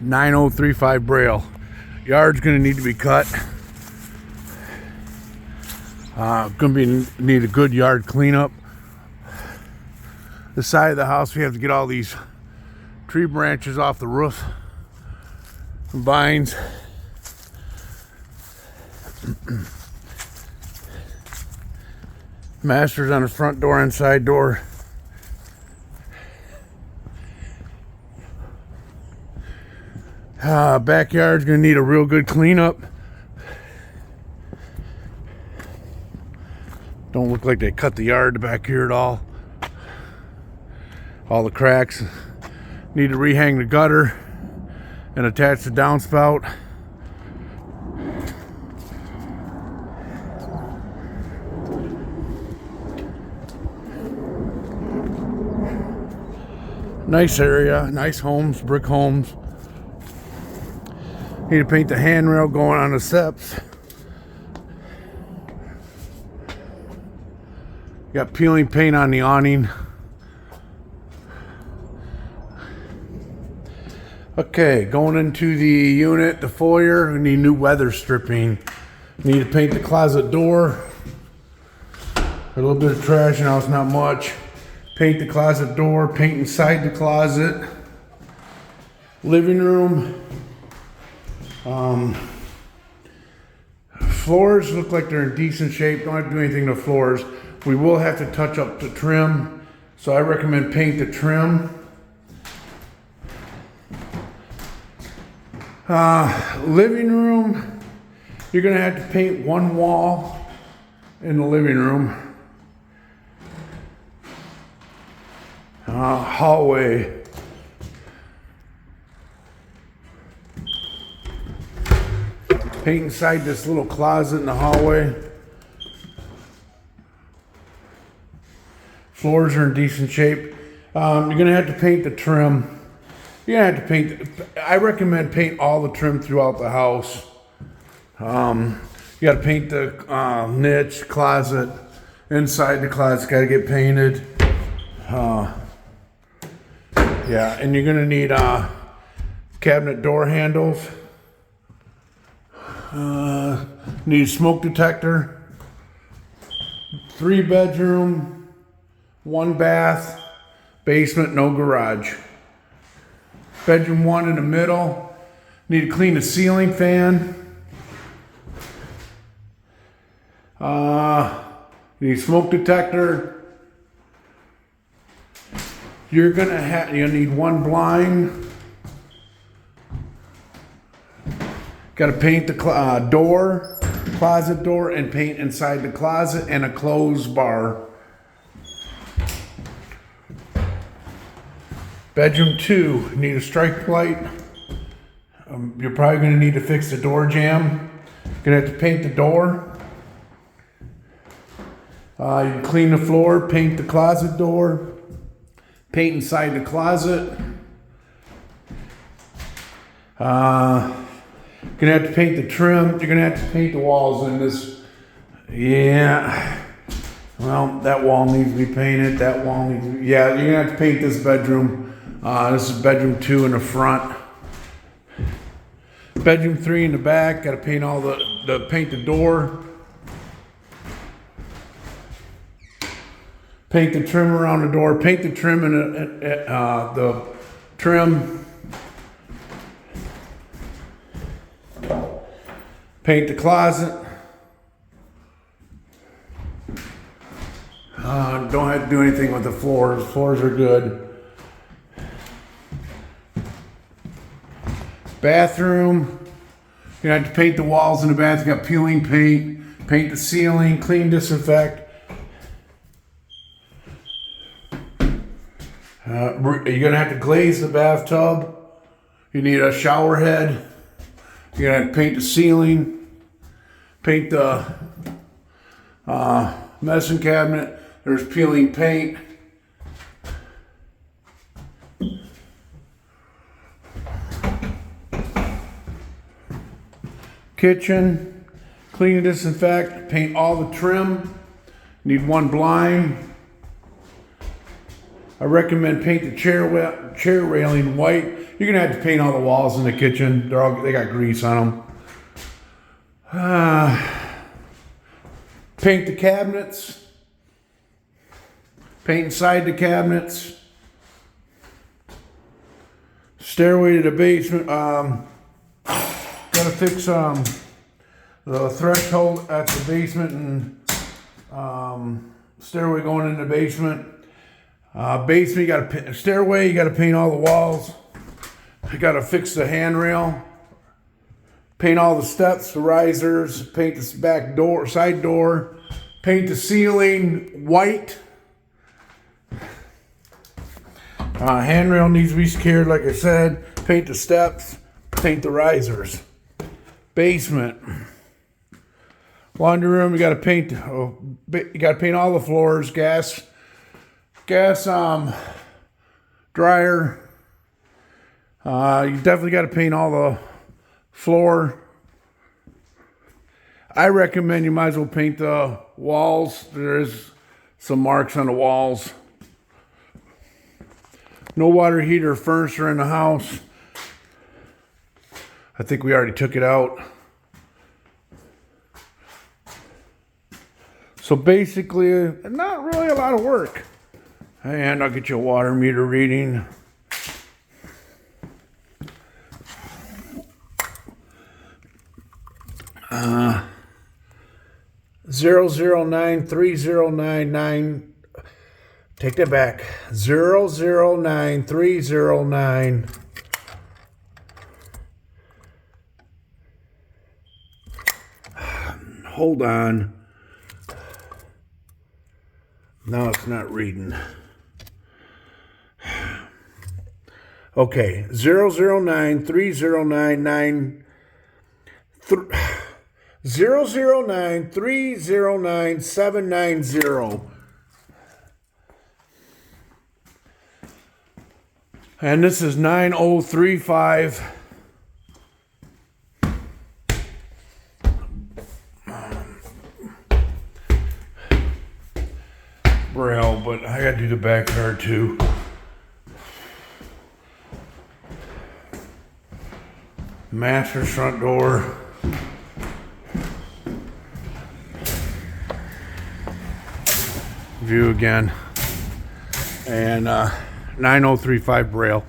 9035 braille. Yard's gonna need to be cut. Need a good yard cleanup. The side of the house, we have to get all these tree branches off the roof, vines. Masters on the front door and side door. Backyard's gonna need a real good cleanup. Don't look like they cut the yard back here at all. All the cracks. Need to rehang the gutter and attach the downspout. Nice area, nice homes, brick homes. Need to paint the handrail going on the steps. Got peeling paint on the awning. Okay, going into the unit, the foyer, we need new weather stripping. Need to paint the closet door. A little bit of trash now, it's not much. Paint the closet door, paint inside the closet. Living room. Floors look like they're in decent shape. Don't have to do anything to floors. We will have to touch up the trim, so I recommend paint the trim. Living room, you're gonna have to paint one wall in the living room. Hallway. Paint inside this little closet in the hallway. Floors are in decent shape. You're gonna have to paint the trim. You're gonna have to paint, I recommend paint all the trim throughout the house. You gotta paint the niche, closet, inside the closet, gotta get painted. Yeah, and you're gonna need cabinet door handles. Need a smoke detector. 3-bedroom, 1 bath, basement, no garage. Bedroom 1 in the middle. Need to clean the ceiling fan. Need a smoke detector. You'll need 1 blind. Got to paint the closet door, and paint inside the closet, and a clothes bar. Bedroom 2, need a strike light. You're probably going to need to fix the door jamb. Gonna have to paint the door. You can clean the floor, paint the closet door, paint inside the closet. Gonna have to paint the trim. You're gonna have to paint the walls in this. Yeah. Well, that wall needs to be painted. That wall needs to be, yeah, you're gonna have to paint this bedroom. This is bedroom 2 in the front. Bedroom 3 in the back. Gotta paint all paint the door. Paint the trim around the door. Paint the trim and the trim. Paint the closet. Don't have to do anything with the floors. Floors are good. Bathroom. You have to paint the walls in the bathroom. You got peeling paint. Paint the ceiling. Clean, disinfect. You're gonna have to glaze the bathtub. You need a shower head. You're gonna have to paint the ceiling, paint the medicine cabinet. There's peeling paint. Kitchen, clean and disinfect, paint all the trim. Need 1 blind. I recommend paint the chair railing white. You're gonna have to paint all the walls in the kitchen. They got grease on them. Paint the cabinets. Paint inside the cabinets. Stairway to the basement. Gotta fix the threshold at the basement and stairway going in the basement. Basement, you gotta stairway. You gotta paint all the walls. You gotta fix the handrail. Paint all the steps, the risers. Paint this back door, side door. Paint the ceiling white. Handrail needs to be secured, like I said. Paint the steps. Paint the risers. Basement. Laundry room. You gotta paint. You gotta paint all the floors. Gas dryer. You definitely got to paint all the floor. I recommend you might as well paint the walls. There's some marks on the walls. No water heater furniture in the house. I think we already took it out. So basically, not really a lot of work. And I'll get you a water meter reading. Uh, 0093099. Take that back. 009309. Hold on. No, it's not reading. Okay, 0093099 009309790. And this is 9035. Braille, but I gotta do the backyard too. Master's front door. View again. And 9035 Braille.